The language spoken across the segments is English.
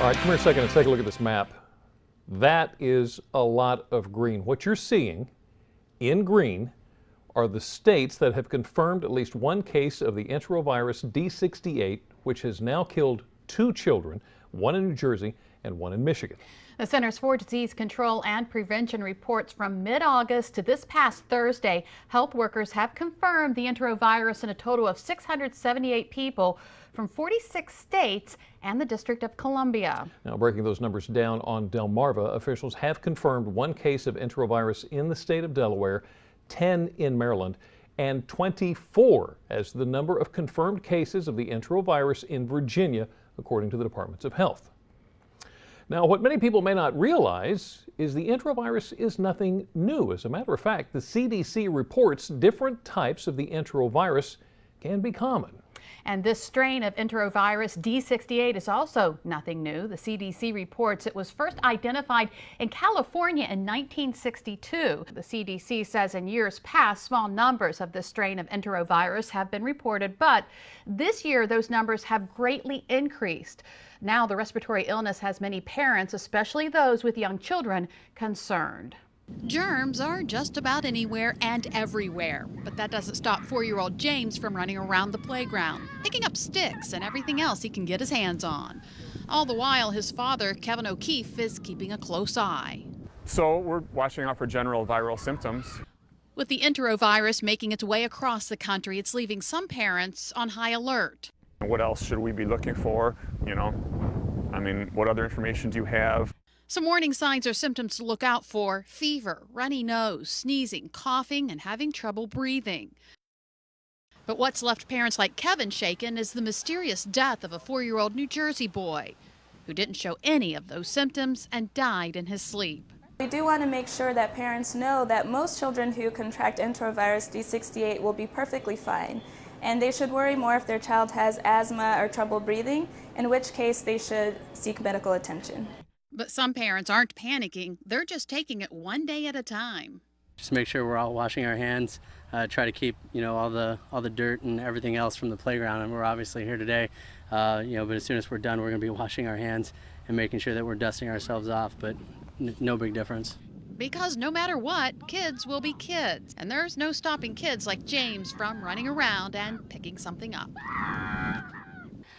All right, come here a second and take a look at this map. That is a lot of green. What you're seeing in green are the states that have confirmed at least one case of the enterovirus D68, which has now killed 2 children, one in New Jersey and one in Michigan. The Centers for Disease Control and Prevention reports from mid-August to this past Thursday, health workers have confirmed the enterovirus in a total of 678 people from 46 states and the District of Columbia. Now, breaking those numbers down on Delmarva, officials have confirmed one case of enterovirus in the state of Delaware, 10 in Maryland, and 24 as the number of confirmed cases of the enterovirus in Virginia, according to the Departments of Health. Now, what many people may not realize is the enterovirus is nothing new. As a matter of fact, the CDC reports different types of the enterovirus can be common. And this strain of enterovirus D68 is also nothing new. The CDC reports it was first identified in California in 1962. The CDC says in years past, small numbers of this strain of enterovirus have been reported, but this year those numbers have greatly increased. Now the respiratory illness has many parents, especially those with young children, concerned. Germs are just about anywhere and everywhere, but that doesn't stop 4-year-old James from running around the playground, picking up sticks and everything else he can get his hands on. All the while, his father, Kevin O'Keefe, is keeping a close eye. So we're watching out for general viral symptoms. With the enterovirus making its way across the country, it's leaving some parents on high alert. What else should we be looking for? What other information do you have? Some warning signs or symptoms to look out for: fever, runny nose, sneezing, coughing, and having trouble breathing. But what's left parents like Kevin shaken is the mysterious death of a 4-year-old New Jersey boy who didn't show any of those symptoms and died in his sleep. We do want to make sure that parents know that most children who contract enterovirus D68 will be perfectly fine, and they should worry more if their child has asthma or trouble breathing, in which case they should seek medical attention. But some parents aren't panicking. They're just taking it one day at a time. Just make sure we're all washing our hands, try to keep, all the dirt and everything else from the playground. And we're obviously here today, but as soon as we're done, we're going to be washing our hands and making sure that we're dusting ourselves off, but no big difference. Because no matter what, kids will be kids. And there's no stopping kids like James from running around and picking something up.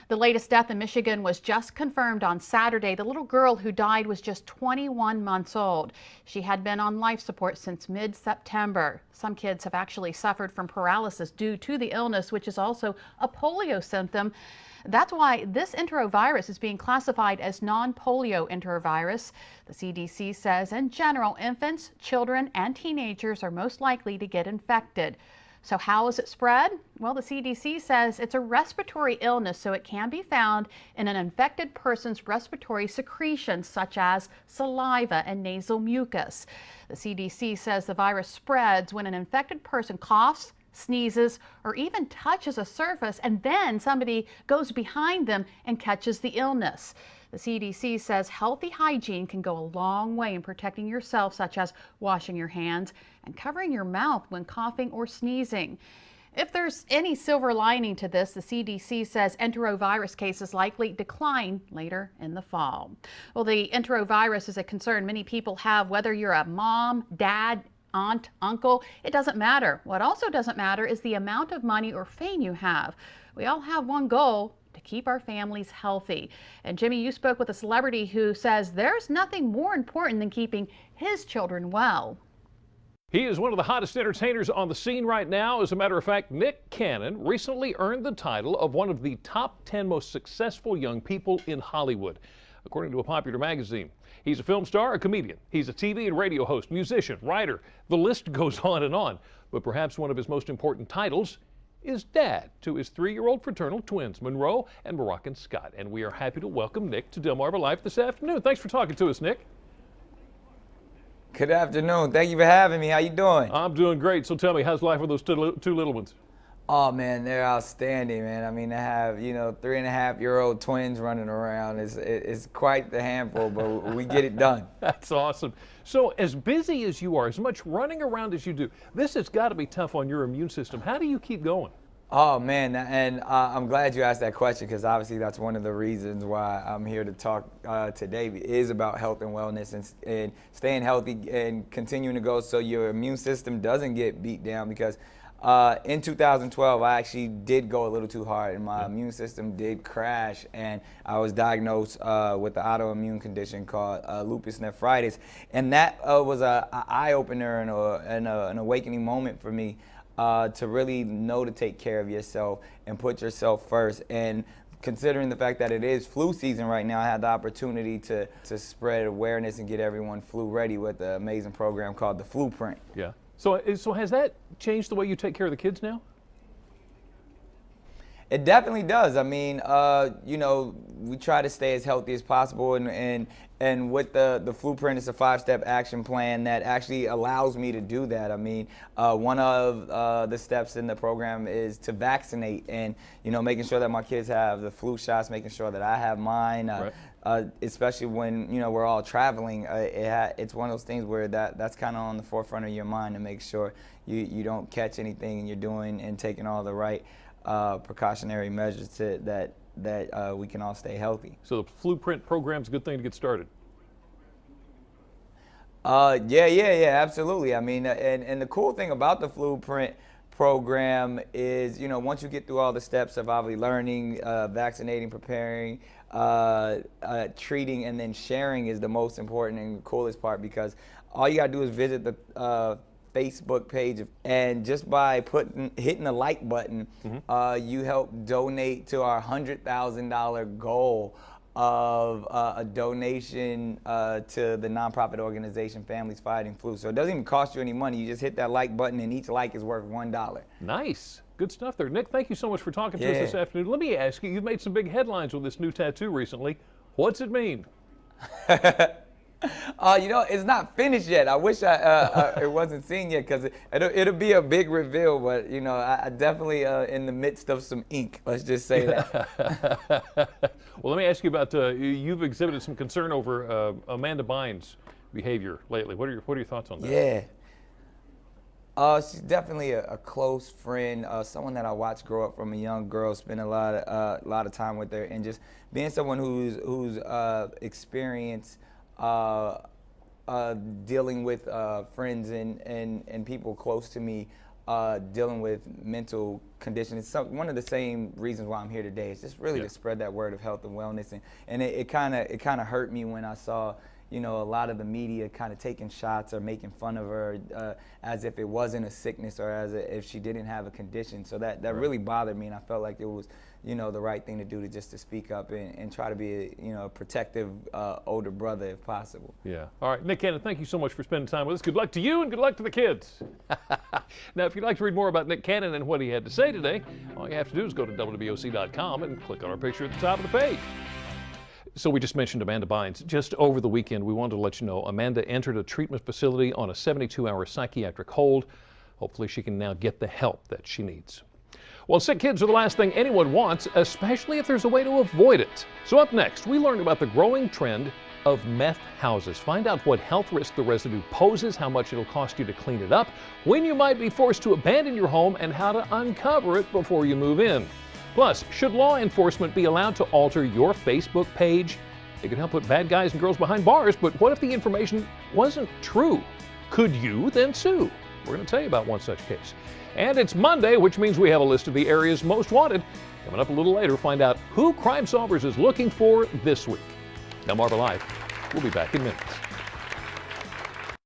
The latest death in Michigan was just confirmed on Saturday. The little girl who died was just 21 months old. She had been on life support since mid-September. Some kids have actually suffered from paralysis due to the illness, which is also a polio symptom. That's why this enterovirus is being classified as non-polio enterovirus. The CDC says in general, infants, children, and teenagers are most likely to get infected. So how is it spread? Well, the CDC says it's a respiratory illness, so it can be found in an infected person's respiratory secretions, such as saliva and nasal mucus. The CDC says the virus spreads when an infected person coughs, sneezes, or even touches a surface, and then somebody goes behind them and catches the illness. The CDC says healthy hygiene can go a long way in protecting yourself, such as washing your hands and covering your mouth when coughing or sneezing. If there's any silver lining to this, the CDC says enterovirus cases likely decline later in the fall. Well, the enterovirus is a concern many people have, whether you're a mom, dad, aunt, uncle, it doesn't matter. What also doesn't matter is the amount of money or fame you have. We all have one goal: to keep our families healthy. And Jimmy, you spoke with a celebrity who says there's nothing more important than keeping his children well. He is one of the hottest entertainers on the scene right now. As a matter of fact, Nick Cannon recently earned the title of one of the top 10 most successful young people in Hollywood, according to a popular magazine. He's a film star, a comedian. He's a TV and radio host, musician, writer. The list goes on and on. But perhaps one of his most important titles is dad to his 3-year-old fraternal twins, Monroe and Moroccan Scott. And we are happy to welcome Nick to Delmarva Live this afternoon. Thanks for talking to us, Nick. Good afternoon. Thank you for having me. How you doing? I'm doing great. So tell me, how's life with those two little ones? Oh man, they're outstanding, man. I mean, to have 3.5-year-old twins running around is quite the handful, but we get it done. That's awesome. So as busy as you are, as much running around as you do, this has got to be tough on your immune system. How do you keep going? Oh man, and I'm glad you asked that question, because obviously that's one of the reasons why I'm here to talk today is about health and wellness and staying healthy and continuing to go so your immune system doesn't get beat down. Because in 2012, I actually did go a little too hard and my immune system did crash, and I was diagnosed with an autoimmune condition called lupus nephritis. And that was an eye-opener and an awakening moment for me. To really know to take care of yourself and put yourself first. And considering the fact that it is flu season right now, I had the opportunity to spread awareness and get everyone flu ready with an amazing program called the Blueprint. Yeah. So has that changed the way you take care of the kids now? It definitely does. I mean, you know, we try to stay as healthy as possible, and with the Blueprint, it's a 5-step action plan that actually allows me to do that. I mean, one of the steps in the program is to vaccinate, and you know, making sure that my kids have the flu shots, making sure that I have mine. Right. Especially when, you know, we're all traveling, it's one of those things where that's kind of on the forefront of your mind to make sure you don't catch anything, and you're doing and taking all the right precautionary measures that we can all stay healthy. So the Blueprint program's a good thing to get started. Yeah, absolutely. I mean, and the cool thing about the Blueprint program is, you know, once you get through all the steps of obviously learning, vaccinating, preparing, treating, and then sharing is the most important and coolest part, because all you gotta do is visit the Facebook page, and just by hitting the like button, you help donate to our $100,000 goal of a donation to the nonprofit organization Families Fighting Flu. So it doesn't even cost you any money. You just hit that like button, and each like is worth $1. Nice. Good stuff there. Nick, thank you so much for talking to us this afternoon. Let me ask you, you've made some big headlines with this new tattoo recently. What's it mean? You know, it's not finished yet. I wish it wasn't seen yet, because it'll be a big reveal. But you know, I definitely in the midst of some ink. Let's just say that. Well, let me ask you about you've exhibited some concern over Amanda Bynes' behavior lately. What are your thoughts on that? Yeah. She's definitely a close friend, someone that I watched grow up from a young girl, spend a lot of time with her, and just being someone who's experienced dealing with friends and people close to me dealing with mental conditions. It's one of the same reasons why I'm here today. It's just really to spread that word of health and wellness, and it kind of hurt me when I saw, you know, a lot of the media kind of taking shots or making fun of her as if it wasn't a sickness, or as if she didn't have a condition. So that really bothered me, and I felt like it was, you know, the right thing to do, to speak up and try to be a protective older brother if possible. Yeah. All right, Nick Cannon, thank you so much for spending time with us. Good luck to you, and good luck to the kids. Now, if you'd like to read more about Nick Cannon and what he had to say today, all you have to do is go to WBOC.com and click on our picture at the top of the page. So we just mentioned Amanda Bynes. Just over the weekend, we wanted to let you know Amanda entered a treatment facility on a 72-hour psychiatric hold. Hopefully she can now get the help that she needs. Well, sick kids are the last thing anyone wants, especially if there's a way to avoid it. So up next, we learned about the growing trend of meth houses. Find out what health risk the residue poses, how much it'll cost you to clean it up, when you might be forced to abandon your home, and how to uncover it before you move in. Plus, should law enforcement be allowed to alter your Facebook page? It can help put bad guys and girls behind bars, but what if the information wasn't true? Could you then sue? We're going to tell you about one such case. And it's Monday, which means we have a list of the areas most wanted. Coming up a little later, find out who Crime Solvers is looking for this week. Now, Marva Live, we'll be back in minutes.